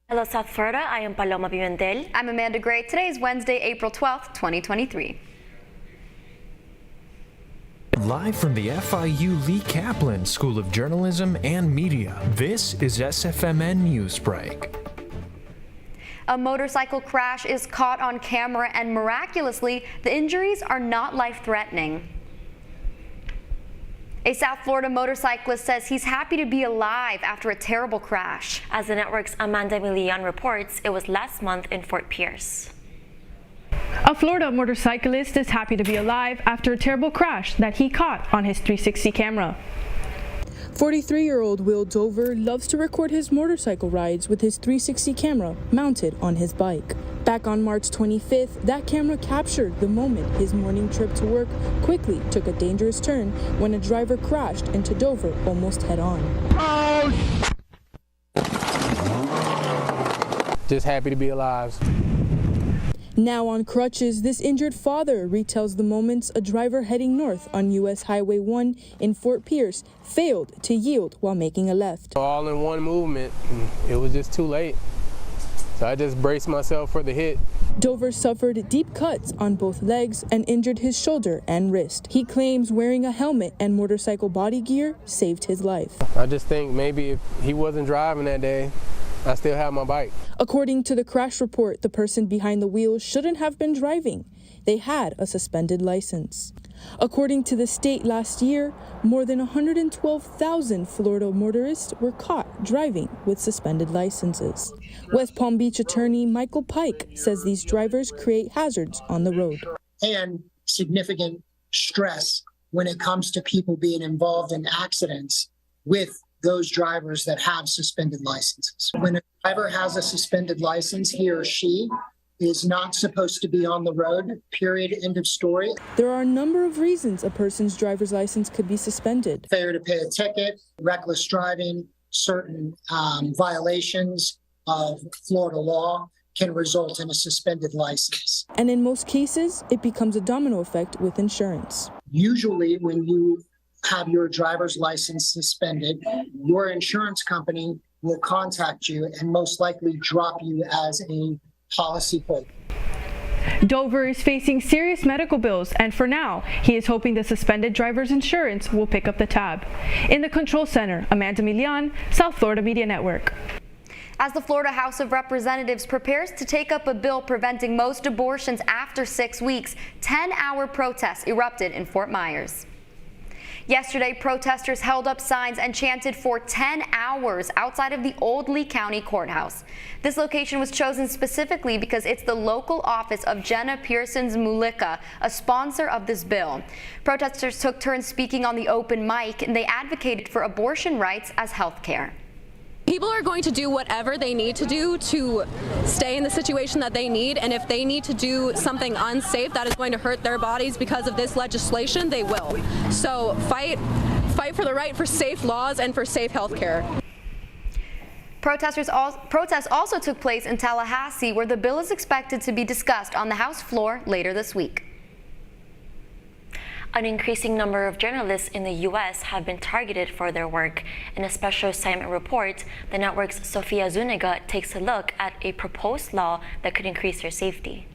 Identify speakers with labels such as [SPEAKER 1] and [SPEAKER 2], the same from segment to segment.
[SPEAKER 1] Hello, South Florida. I am Paloma Pimentel.
[SPEAKER 2] I'm Amanda Gray. Today is Wednesday, April 12th, 2023.
[SPEAKER 3] Live from the FIU Lee Kaplan School of Journalism and Media, this is SFMN Newsbreak.
[SPEAKER 2] A motorcycle crash is caught on camera, and miraculously, the injuries are not life-threatening. A South Florida motorcyclist says he's happy to be alive after a terrible crash.
[SPEAKER 1] As the network's Amanda Milian reports, it was last month in Fort Pierce.
[SPEAKER 4] A Florida motorcyclist is happy to be alive after a terrible crash that he caught on his 360 camera.
[SPEAKER 5] 43-year-old Will Dover loves to record his motorcycle rides with his 360 camera mounted on his bike. Back on March 25th, that camera captured the moment his morning trip to work quickly took a dangerous turn when a driver crashed into Dover almost head-on.
[SPEAKER 6] Just happy to be alive.
[SPEAKER 5] Now on crutches, this injured father retells the moments a driver heading north on U.S. Highway 1 in Fort Pierce failed to yield while making a left.
[SPEAKER 6] All in one movement, it was just too late. So I just braced myself for the hit.
[SPEAKER 5] Dover suffered deep cuts on both legs and injured his shoulder and wrist. He claims wearing a helmet and motorcycle body gear saved his life.
[SPEAKER 6] I just think maybe if he wasn't driving that day, I still have my bike.
[SPEAKER 5] According to the crash report, the person behind the wheel shouldn't have been driving. They had a suspended license. According to the state last year, more than 112,000 Florida motorists were caught driving with suspended licenses. West Palm Beach attorney Michael Pike says these drivers create hazards on the road.
[SPEAKER 7] And significant stress when it comes to people being involved in accidents with those drivers that have suspended licenses. When a driver has a suspended license, he or she is not supposed to be on the road, period, end of story.
[SPEAKER 5] There are a number of reasons a person's driver's license could be suspended.
[SPEAKER 7] Failure to pay a ticket, reckless driving, certain violations of Florida law can result in a suspended license.
[SPEAKER 5] And in most cases, it becomes a domino effect with insurance.
[SPEAKER 7] Usually when you have your driver's license suspended, your insurance company will contact you and most likely drop you as a policy holder.
[SPEAKER 4] Dover is facing serious medical bills, and for now, he is hoping the suspended driver's insurance will pick up the tab. In the control center, Amanda Milian, South Florida Media Network.
[SPEAKER 2] As the Florida House of Representatives prepares to take up a bill preventing most abortions after 6 weeks, 10-hour protests erupted in Fort Myers. Yesterday, protesters held up signs and chanted for 10 hours outside of the old Lee County Courthouse. This location was chosen specifically because it's the local office of Jenna Pearson's Mulika, a sponsor of this bill. Protesters took turns speaking on the open mic, and they advocated for abortion rights as health care.
[SPEAKER 8] People are going to do whatever they need to do to stay in the situation that they need, and if they need to do something unsafe that is going to hurt their bodies because of this legislation, they will. So fight for the right for safe laws and for safe health care.
[SPEAKER 2] Protests also took place in Tallahassee, where the bill is expected to be discussed on the House floor later this week.
[SPEAKER 1] An increasing number of journalists in the U.S. have been targeted for their work. In a special assignment report, the network's Sofia Zuniga takes a look at a proposed law that could increase their safety.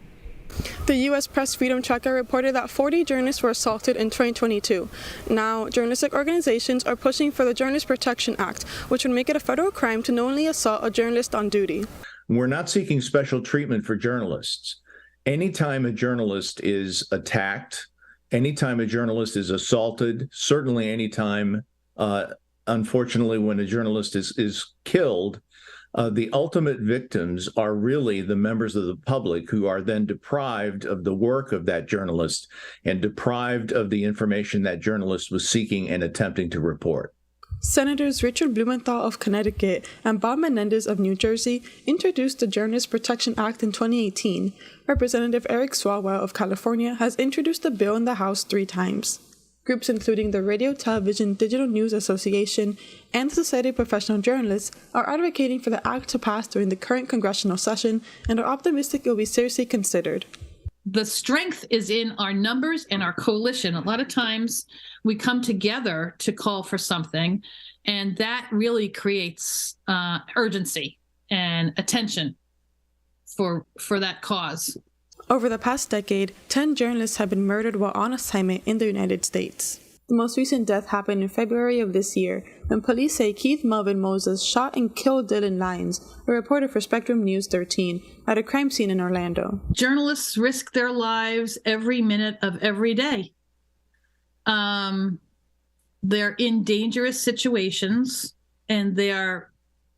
[SPEAKER 9] The U.S. Press Freedom Tracker reported that 40 journalists were assaulted in 2022. Now, journalistic organizations are pushing for the Journalist Protection Act, which would make it a federal crime to knowingly assault a journalist on duty.
[SPEAKER 10] We're not seeking special treatment for journalists. Anytime a journalist is attacked, anytime a journalist is assaulted, certainly anytime, unfortunately, when a journalist is killed, the ultimate victims are really the members of the public who are then deprived of the work of that journalist and deprived of the information that journalist was seeking and attempting to report.
[SPEAKER 9] Senators Richard Blumenthal of Connecticut and Bob Menendez of New Jersey introduced the Journalist Protection Act in 2018. Representative Eric Swalwell of California has introduced the bill in the House 3 times. Groups including the Radio Television Digital News Association and the Society of Professional Journalists are advocating for the act to pass during the current congressional session and are optimistic it will be seriously considered.
[SPEAKER 11] The strength is in our numbers and our coalition. A lot of times we come together to call for something, and that really creates urgency. and attention for that cause.
[SPEAKER 9] Over the past decade, 10 journalists have been murdered while on assignment in the United States. The most recent death happened in February of this year, when police say Keith Melvin Moses shot and killed Dylan Lyons, a reporter for Spectrum News 13, at a crime scene in Orlando.
[SPEAKER 11] Journalists risk their lives every minute of every day. They're in dangerous situations, and they are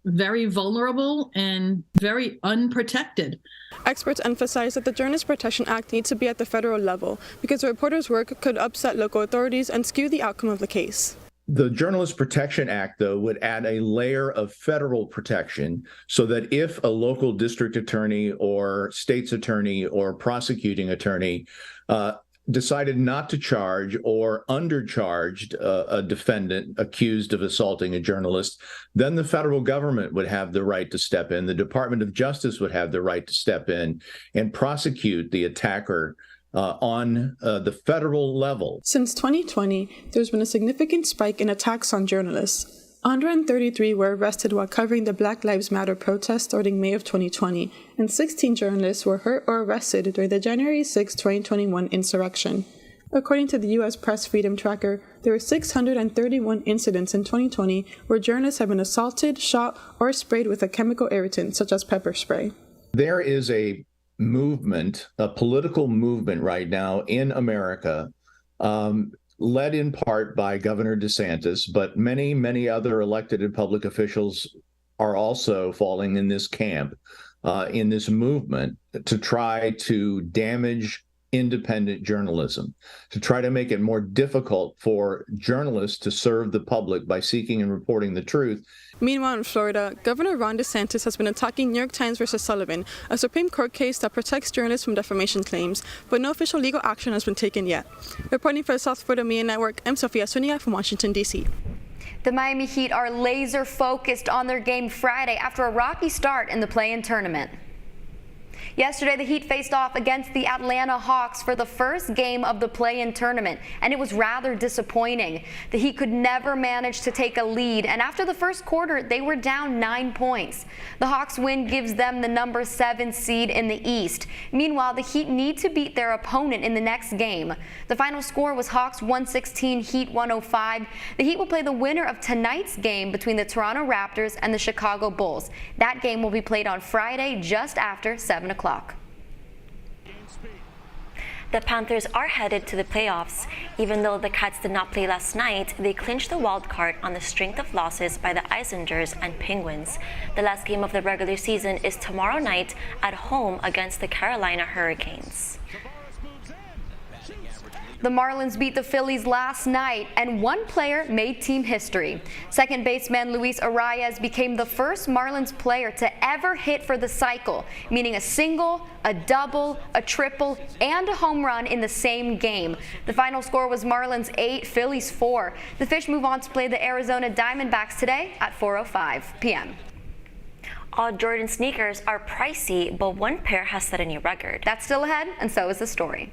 [SPEAKER 11] very vulnerable and very unprotected.
[SPEAKER 9] Experts emphasize that the Journalist Protection Act needs to be at the federal level because a reporter's work could upset local authorities and skew the outcome of the case.
[SPEAKER 10] The Journalist Protection Act, though, would add a layer of federal protection so that if a local district attorney or state's attorney or prosecuting attorney decided not to charge or undercharged a defendant accused of assaulting a journalist, then the federal government would have the right to step in. The Department of Justice would have the right to step in and prosecute the attacker on the federal level.
[SPEAKER 9] Since 2020, there's been a significant spike in attacks on journalists. 133 were arrested while covering the Black Lives Matter protest starting May of 2020, and 16 journalists were hurt or arrested during the January 6, 2021 insurrection. According to the U.S. Press Freedom Tracker, there were 631 incidents in 2020 where journalists have been assaulted, shot, or sprayed with a chemical irritant such as pepper spray.
[SPEAKER 10] There is a movement, a political movement right now in America, led in part by Governor DeSantis, but many, many other elected and public officials are also falling in this camp, in this movement to try to damage independent journalism, to try to make it more difficult for journalists to serve the public by seeking and reporting the truth.
[SPEAKER 9] Meanwhile, in Florida, Governor Ron DeSantis has been attacking New York Times versus Sullivan, a Supreme Court case that protects journalists from defamation claims, but no official legal action has been taken yet. Reporting for the South Florida Media Network, I'm Sofia Zuniga from Washington, D.C.
[SPEAKER 2] The Miami Heat are laser focused on their game Friday after a rocky start in the play-in tournament. Yesterday, the Heat faced off against the Atlanta Hawks for the first game of the play-in tournament, and it was rather disappointing. The Heat could never manage to take a lead, and after the first quarter, they were down 9 points. The Hawks' win gives them the number 7 seed in the East. Meanwhile, the Heat need to beat their opponent in the next game. The final score was Hawks 116, Heat 105. The Heat will play the winner of tonight's game between the Toronto Raptors and the Chicago Bulls. That game will be played on Friday just after 7 o'clock.
[SPEAKER 1] The Panthers are headed to the playoffs. Even though the Cats did not play last night, they clinched the wild card on the strength of losses by the Islanders and Penguins. The last game of the regular season is tomorrow night at home against the Carolina Hurricanes.
[SPEAKER 2] The Marlins beat the Phillies last night, and one player made team history. Second baseman Luis Arias became the first Marlins player to ever hit for the cycle, meaning a single, a double, a triple, and a home run in the same game. The final score was Marlins 8, Phillies 4. The Fish move on to play the Arizona Diamondbacks today at 4:05 p.m.
[SPEAKER 1] All Jordan sneakers are pricey, but one pair has set a new record.
[SPEAKER 2] That's still ahead, and so is the story.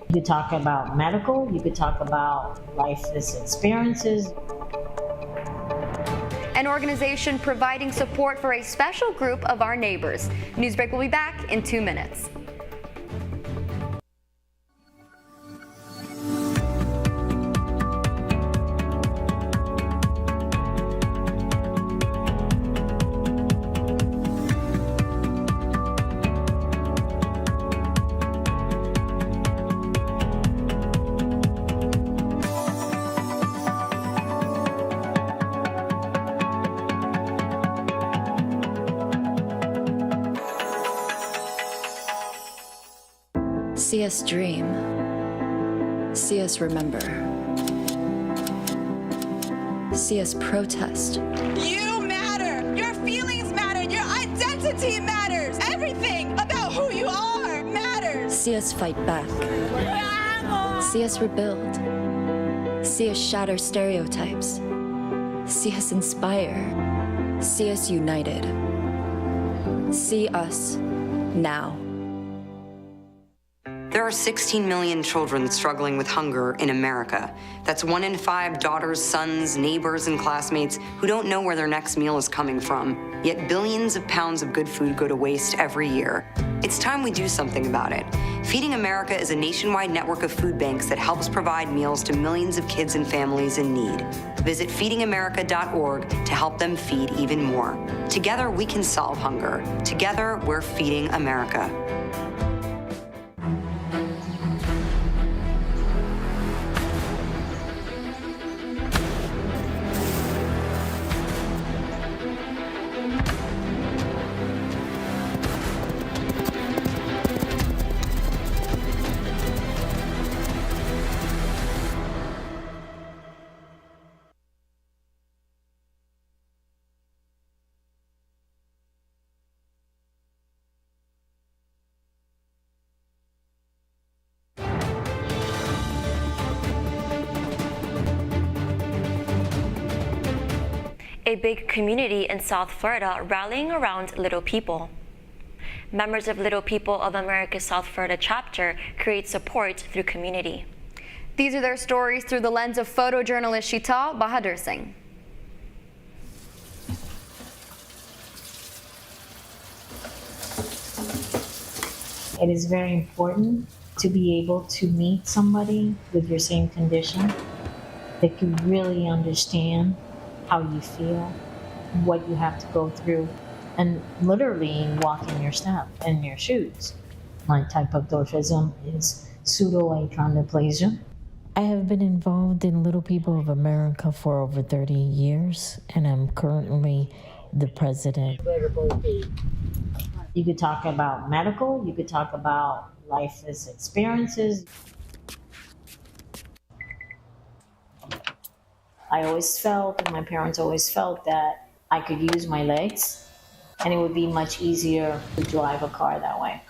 [SPEAKER 12] You could talk about medical, you could talk about life experiences.
[SPEAKER 2] An organization providing support for a special group of our neighbors. Newsbreak will be back in 2 minutes.
[SPEAKER 13] See us dream. See us remember. See us protest.
[SPEAKER 14] You matter. Your feelings matter. Your identity matters. Everything about who you are matters.
[SPEAKER 13] See us fight back. See us rebuild. See us shatter stereotypes. See us inspire. See us united. See us now.
[SPEAKER 15] There are 16 million children struggling with hunger in America. That's 1 in 5 daughters, sons, neighbors, and classmates who don't know where their next meal is coming from. Yet billions of pounds of good food go to waste every year. It's time we do something about it. Feeding America is a nationwide network of food banks that helps provide meals to millions of kids and families in need. Visit feedingamerica.org to help them feed even more. Together, we can solve hunger. Together, we're feeding America.
[SPEAKER 1] A big community in South Florida rallying around Little People. Members of Little People of America's South Florida chapter create support through community.
[SPEAKER 2] These are their stories through the lens of photojournalist Sheetal Bahadur Singh.
[SPEAKER 12] It is very important to be able to meet somebody with your same condition that can really understand how you feel, what you have to go through, and literally walk in your step, in your shoes. My type of dwarfism is pseudo-achondroplasia.
[SPEAKER 16] I have been involved in Little People of America for over 30 years, and I'm currently the president.
[SPEAKER 12] You could talk about medical, you could talk about life as experiences. I always felt, and my parents always felt, that I could use my legs and it would be much easier to drive a car that way.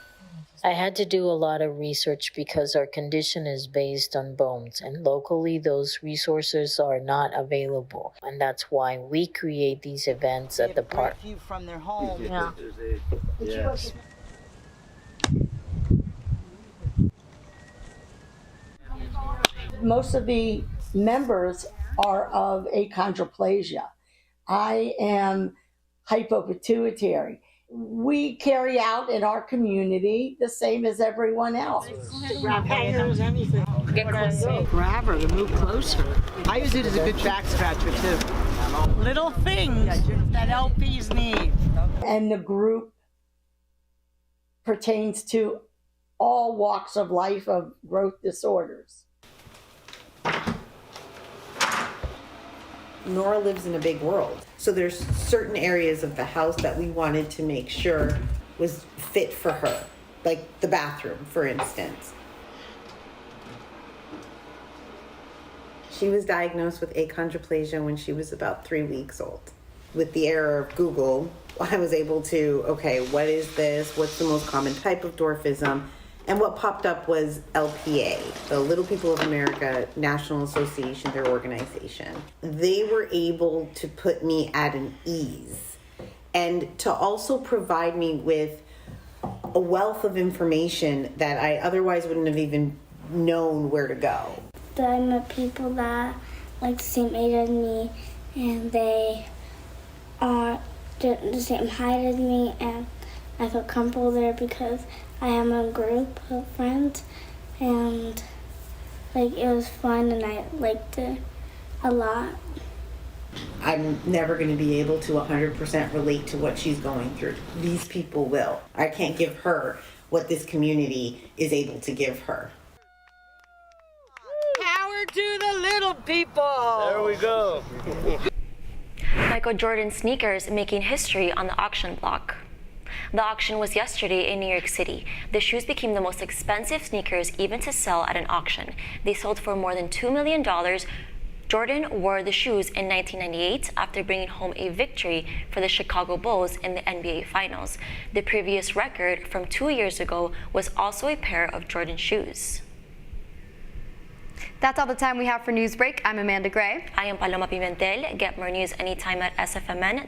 [SPEAKER 16] I had to do a lot of research because our condition is based on bones, and locally those resources are not available. And that's why we create these events at the park.
[SPEAKER 17] From their home.
[SPEAKER 12] Yeah.
[SPEAKER 17] Yes.
[SPEAKER 18] Most of the members are of achondroplasia. I am hypopituitary. We carry out in our community the same as everyone else.
[SPEAKER 17] Grab hangers, anything. Get closer. Grab her to move closer. I use it as a good back scratcher too. Little things that LPs need.
[SPEAKER 18] And the group pertains to all walks of life of growth disorders.
[SPEAKER 19] Nora lives in a big world. So there's certain areas of the house that we wanted to make sure was fit for her, like the bathroom, for instance. She was diagnosed with achondroplasia when she was about 3 weeks old. With the era of Google, I was able to, okay, what is this? What's the most common type of dwarfism? And what popped up was LPA, the Little People of America National Association, their organization. They were able to put me at an ease and to also provide me with a wealth of information that I otherwise wouldn't have even known where to go.
[SPEAKER 20] I met people that like the same age as me, and they are the same height as me, and I feel comfortable there because I am a group of friends, and like it was fun and I liked it a lot.
[SPEAKER 19] I'm never going to be able to 100% relate to what she's going through. These people will. I can't give her what this community is able to give her.
[SPEAKER 17] Power to the little people.
[SPEAKER 21] There we go.
[SPEAKER 1] Michael Jordan sneakers making history on the auction block. The auction was yesterday in New York City. The shoes became the most expensive sneakers even to sell at an auction. They sold for more than $2 million. Jordan wore the shoes in 1998 after bringing home a victory for the Chicago Bulls in the NBA Finals. The previous record from 2 years ago was also a pair of Jordan shoes.
[SPEAKER 2] That's all the time we have for Newsbreak. I'm Amanda Gray.
[SPEAKER 1] I am Paloma Pimentel. Get more news anytime at sfmn.fiu.edu.